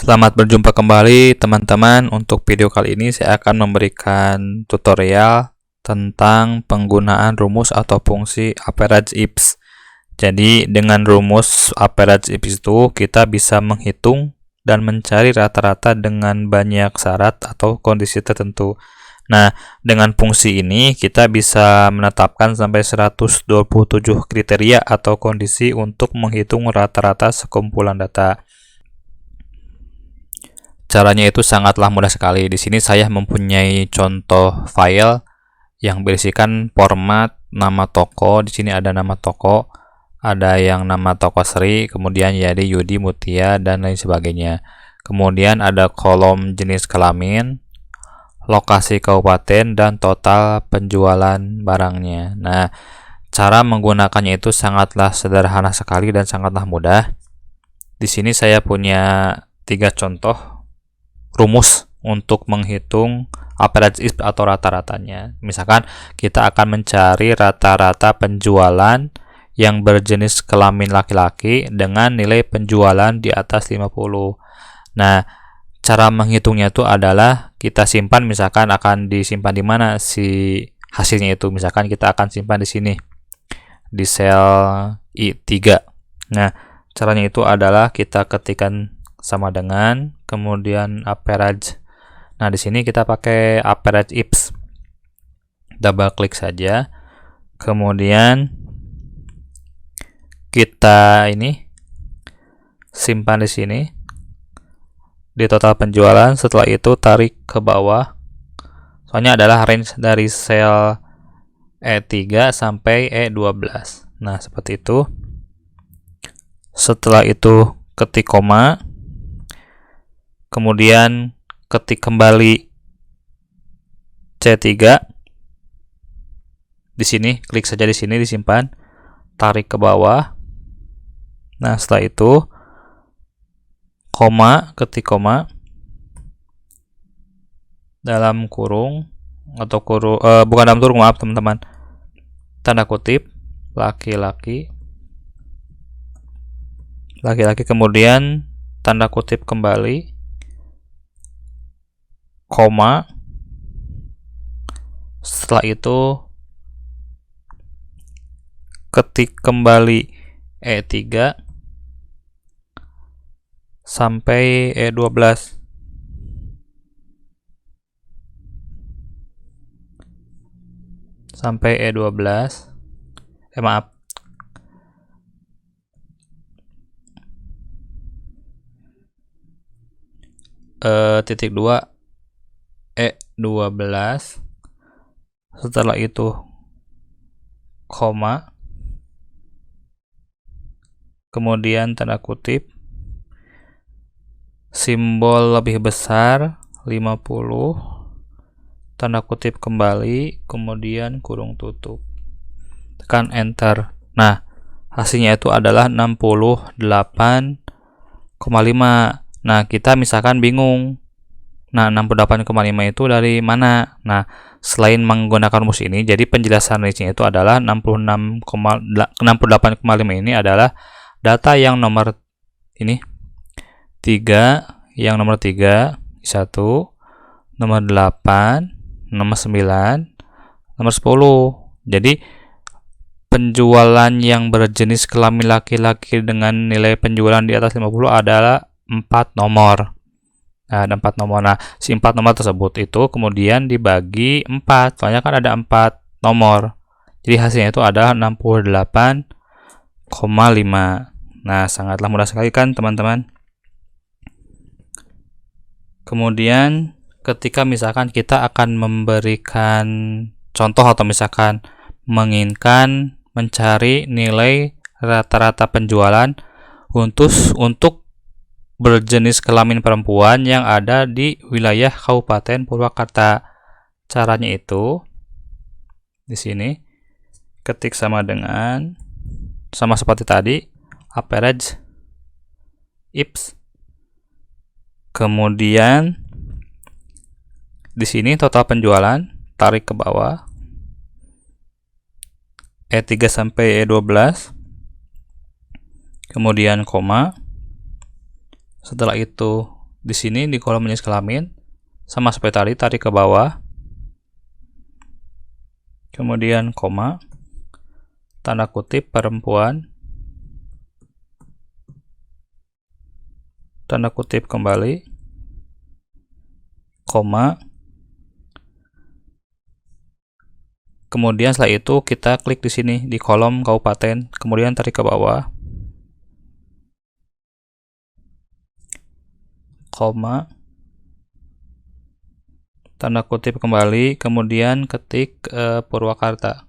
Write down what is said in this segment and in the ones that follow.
Selamat berjumpa kembali teman-teman. Untuk video kali ini saya akan memberikan tutorial tentang penggunaan rumus atau fungsi average if. Jadi dengan rumus average if itu kita bisa menghitung dan mencari rata-rata dengan banyak syarat atau kondisi tertentu. Nah, dengan fungsi ini kita bisa menetapkan sampai 127 kriteria atau kondisi untuk menghitung rata-rata sekumpulan data. Caranya itu sangatlah mudah sekali. Di sini saya mempunyai contoh file yang berisikan format nama toko. Di sini ada nama toko, ada yang nama toko Sri, kemudian Yadi, Yudi, Mutia, dan lain sebagainya. Kemudian ada kolom jenis kelamin, lokasi kabupaten, dan total penjualan barangnya. Nah, cara menggunakannya itu sangatlah sederhana sekali dan sangatlah mudah. Di sini saya punya 3 contoh rumus untuk menghitung average if atau rata-ratanya. Misalkan kita akan mencari rata-rata penjualan yang berjenis kelamin laki-laki dengan nilai penjualan di atas 50. Nah, cara menghitungnya itu adalah kita simpan, misalkan akan disimpan di mana si hasilnya itu. Misalkan kita akan simpan di sini di sel I3. Nah, caranya itu adalah kita ketikkan sama dengan kemudian average. Nah, di sini kita pakai average if. Double klik saja. Kemudian kita ini simpan di sini di total penjualan. Setelah itu tarik ke bawah. Soalnya adalah range dari sel E3 sampai E12. Nah, seperti itu. Setelah itu ketik koma. Kemudian ketik kembali C3. Di sini klik saja di sini, disimpan, tarik ke bawah. Nah, setelah itu koma, ketik koma dalam kurung atau bukan dalam kurung, maaf teman-teman. Tanda kutip laki-laki. Laki-laki, kemudian tanda kutip kembali, koma. Setelah itu ketik kembali E3 sampai E12. Sampai E12. Maaf. Titik 2 E12. Setelah itu koma, kemudian tanda kutip, simbol lebih besar 50, tanda kutip kembali, kemudian kurung tutup, tekan enter. Nah, hasilnya itu adalah 68,5. Nah, kita misalkan bingung. Nah, 68,5 itu dari mana? Nah, selain menggunakan rumus ini, jadi penjelasan range-nya itu adalah 68,5 ini adalah data yang nomor ini 3, yang nomor 3, 1, nomor 8, nomor 9, nomor 10. Jadi penjualan yang berjenis kelamin laki-laki dengan nilai penjualan di atas 50 adalah 4 nomor. Nah, ada 4 nomor. Nah, si 4 nomor tersebut itu kemudian dibagi 4. Soalnya kan ada 4 nomor. Jadi hasilnya itu adalah 68,5. Nah, sangatlah mudah sekali kan, teman-teman? Kemudian ketika misalkan kita akan memberikan contoh atau misalkan menginginkan mencari nilai rata-rata penjualan untuk berjenis kelamin perempuan yang ada di wilayah Kabupaten Purwakarta. Caranya itu di sini ketik sama seperti tadi, average if. Kemudian di sini total penjualan, tarik ke bawah E3 sampai E12. Kemudian koma. Setelah itu di sini di kolom jenis kelamin, sama seperti tadi, tarik ke bawah, kemudian koma, tanda kutip perempuan, tanda kutip kembali, koma, kemudian setelah itu kita klik di sini di kolom kabupaten, kemudian tarik ke bawah, koma, tanda kutip kembali, kemudian ketik Purwakarta.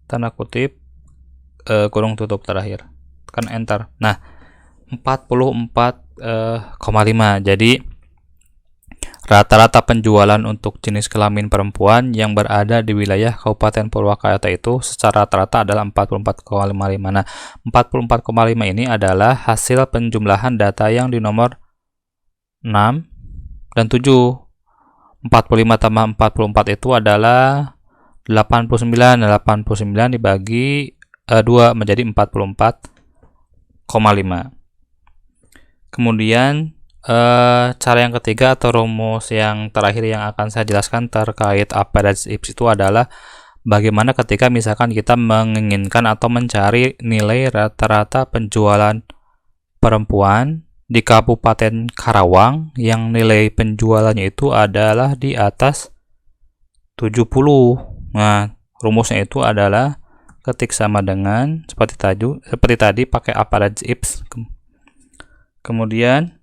Tanda kutip kurung tutup terakhir. Tekan enter. Nah, 44,5. Jadi rata-rata penjualan untuk jenis kelamin perempuan yang berada di wilayah Kabupaten Purwakarta itu secara rata-rata adalah 44,5. Nah, 44,5 ini adalah hasil penjumlahan data yang di nomor 6 dan 7. 45 tambah 44 itu adalah 89. 89 dibagi 2 menjadi 44,5. Kemudian cara yang ketiga atau rumus yang terakhir yang akan saya jelaskan terkait average IPS itu adalah bagaimana ketika misalkan kita menginginkan atau mencari nilai rata-rata penjualan perempuan di Kabupaten Karawang yang nilai penjualannya itu adalah di atas 70. Nah, rumusnya itu adalah ketik sama dengan seperti tadi pakai average IPS. Kemudian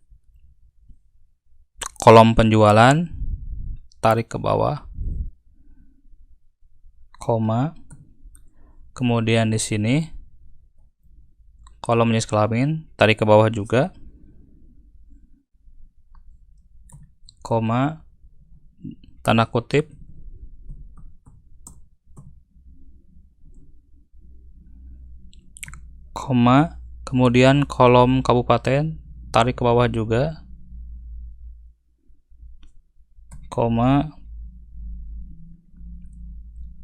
kolom penjualan tarik ke bawah, koma, kemudian di sini kolom jenis kelamin tarik ke bawah juga, koma, tanda kutip, koma, kemudian kolom kabupaten tarik ke bawah juga, koma,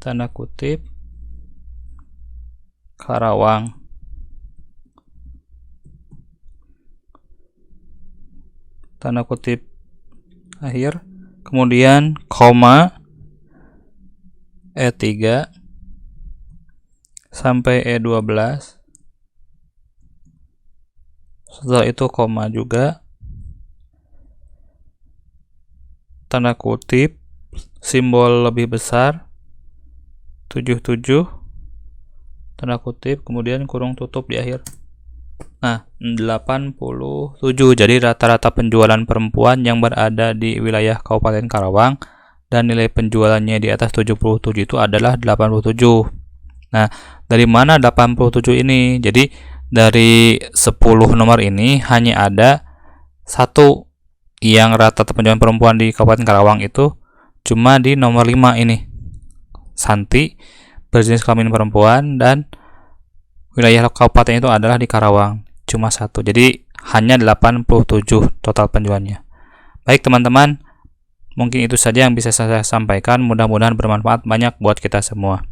tanda kutip Karawang, tanda kutip akhir, kemudian koma, E3 sampai E12, setelah itu koma juga, tanda kutip simbol lebih besar 77, tanda kutip, kemudian kurung tutup di akhir. Nah, 87. Jadi rata-rata penjualan perempuan yang berada di wilayah Kabupaten Karawang dan nilai penjualannya di atas 77 itu adalah 87. Nah, dari mana 87 ini? Jadi dari 10 nomor ini hanya ada satu yang rata-rata penjualan perempuan di Kabupaten Karawang itu cuma di nomor 5 ini. Santi, berjenis kelamin perempuan, dan wilayah kabupaten itu adalah di Karawang. Cuma satu. Jadi hanya 87 total penjualannya. Baik teman-teman, mungkin itu saja yang bisa saya sampaikan. Mudah-mudahan bermanfaat banyak buat kita semua.